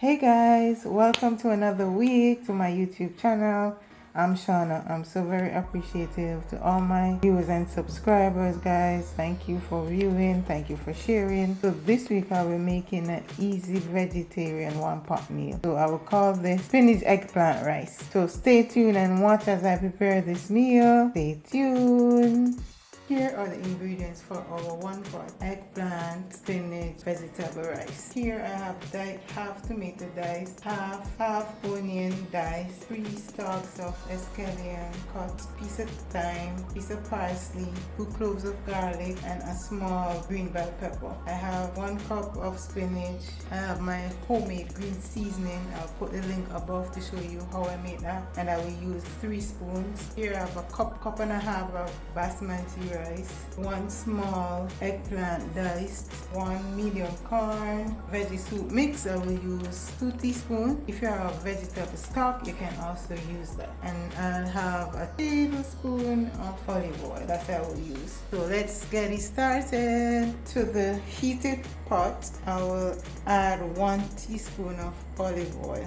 Hey guys, welcome to another week to my YouTube channel. I'm Shawna. I'm so very appreciative to all my viewers and subscribers, guys. Thank you for viewing. Thank you for sharing. So this week I will be making an easy vegetarian one-pot meal. So I will call this spinach eggplant rice. So stay tuned and watch as I prepare this meal. Stay tuned. Here are the ingredients for our one-pot eggplant spinach vegetable rice. Here I have half tomato diced, half onion diced, 3 stalks of scallion cut, piece of thyme, piece of parsley, 2 cloves of garlic, and a small green bell pepper. I have 1 cup of spinach. I have my homemade green seasoning. I'll put the link above to show you how I made that. And I will use 3 spoons. Here I have a cup and a half of basmati rice, 1 small eggplant diced, 1 medium corn veggie soup mix. I will use 2 teaspoons. If you have vegetable stock, you can also use that. And I'll have a tablespoon of olive oil that I will use. So let's get it started. To the heated pot, I will add 1 teaspoon of olive oil.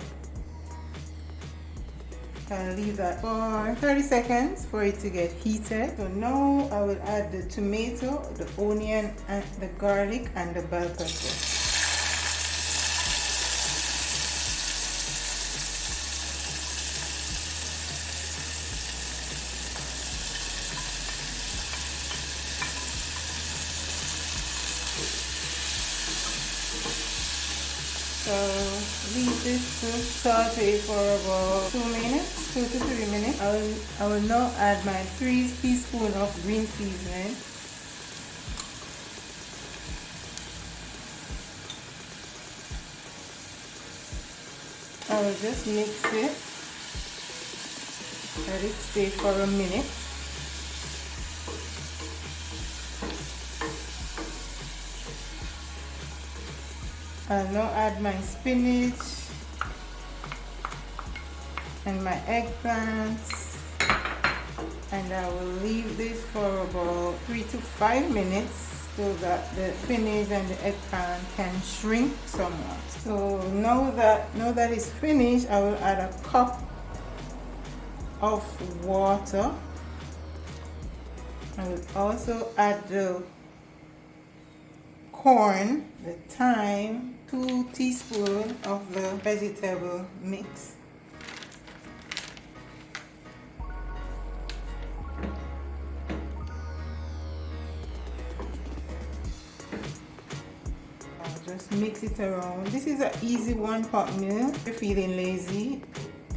I'll leave that for 30 seconds for it to get heated. So now I will add the tomato, the onion, and the garlic, and the bell pepper. So leave this to saute for about 2 minutes, 2 to 3 minutes. I will now add my 3 teaspoons of green seasoning. I will just mix it. Let it stay for a minute. I'll now add my spinach and my eggplants, and I will leave this for about 3 to 5 minutes so that the spinach and the eggplant can shrink somewhat. So now that it's finished, I will add a cup of water. I will also add the corn, the thyme, 2 teaspoons of the vegetable mix. I'll just mix it around. This is an easy one-pot meal. If you're feeling lazy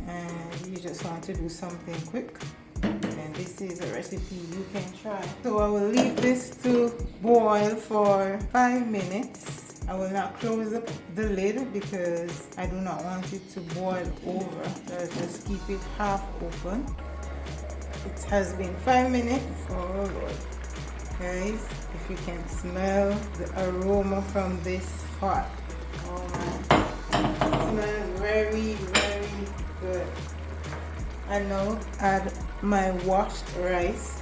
and you just want to do something quick, and this is a recipe you can try. So I will leave this to boil for 5 minutes. I will not close the lid because I do not want it to boil over. So I'll just keep it half open. It has been 5 minutes. Oh Lord. Guys, if you can smell the aroma from this pot. Oh my. It smells very, very good. I now add my washed rice.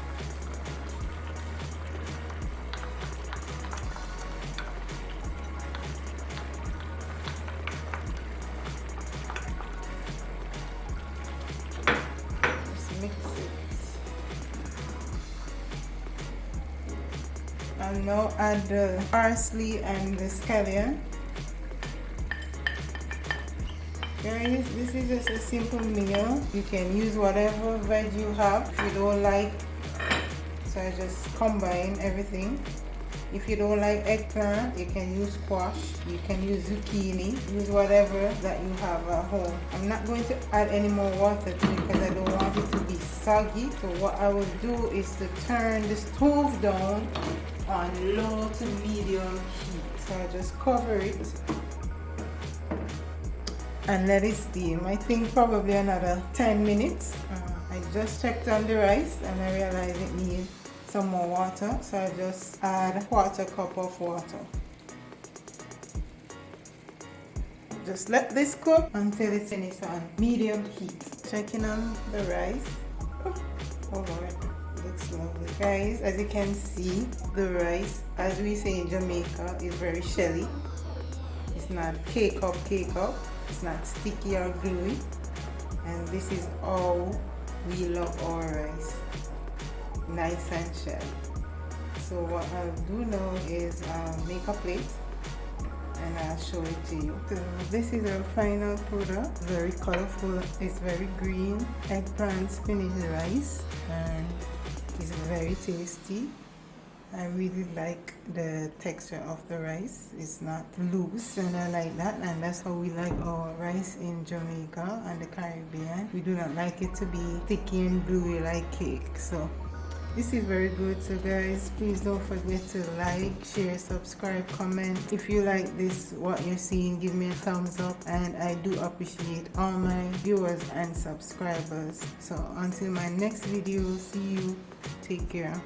Just mix it. I'll now add the parsley and the scallion. Guys, this is just a simple meal. You can use whatever veg you have if you don't like. So I just combine everything. If you don't like eggplant, you can use squash, you can use zucchini, use whatever that you have at home. I'm not going to add any more water to it because I don't want it to be soggy. So what I will do is to turn the stove down on low to medium heat. So I just cover it and let it steam. I think probably another 10 minutes. I just checked on the rice and I realized it needs some more water, so I just add a 1/4 cup of water. Just let this cook until it's finished on medium heat. Checking on the rice. Oh Lord, looks lovely. Guys, as you can see, the rice, as we say in Jamaica, is very shelly. It's not cake up. it's not sticky or gluey. And this is how we love our rice, nice and shell. So what I'll do now is make a plate and I'll show it to you. So this is our final product, very colorful, it's very green, eggplant spinach rice, and it's very tasty. I really like the texture of the rice. It's not loose, and I like that, and that's how we like our rice in Jamaica and the Caribbean. We do not like it to be sticky and gluey like cake. So this is very good. So guys, please don't forget to like, share, subscribe, comment. If you like this, what you're seeing, give me a thumbs up, and I do appreciate all my viewers and subscribers. So until my next video, see you, take care.